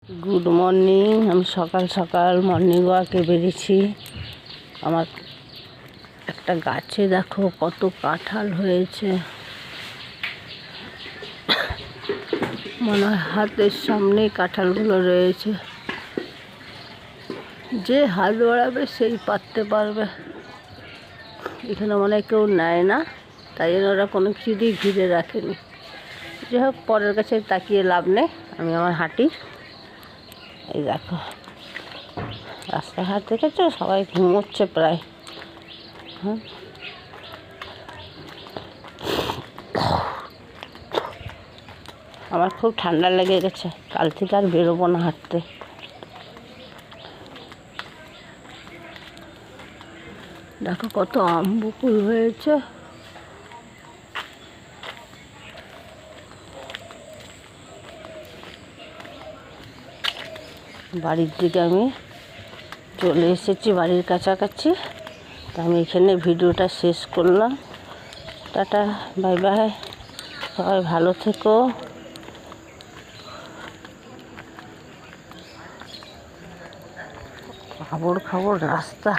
Good morning. আমি সকাল সকাল মর্নিং ওয়াকে বেরিয়েছি। আমার একটা গাছে দেখো কত কাঁঠাল হয়েছে, মনে হয় হাতের সামনেই কাঁঠালগুলো রয়েছে। যে হাত বাড়াবে সেই পারতে পারবে। এখানে মনে হয় কেউ নেয় না, তাই জন্য ওরা কোনো কিছু দিয়ে ঘিরে রাখেনি। যাই হোক, পরের কাছে তাকিয়ে লাভ নেই, আমি আমার হাঁটি। এই দেখো রাস্তাঘাট দেখেছো, সবাই ঘুমোচ্ছে প্রায়। হ্যাঁ, আমার খুব ঠান্ডা লেগে গেছে, কাল থেকে আর বেরোবো না হাঁটতে। দেখো কত আম বকুল হয়েছে। বাড়ির দিকে আমি চলে এসেছি, বাড়ির কাছাকাছি। তা আমি এখানে ভিডিওটা শেষ করলাম। টাটা, বাই বাই, সবাই ভালো থেকো। খাবর রাস্তা।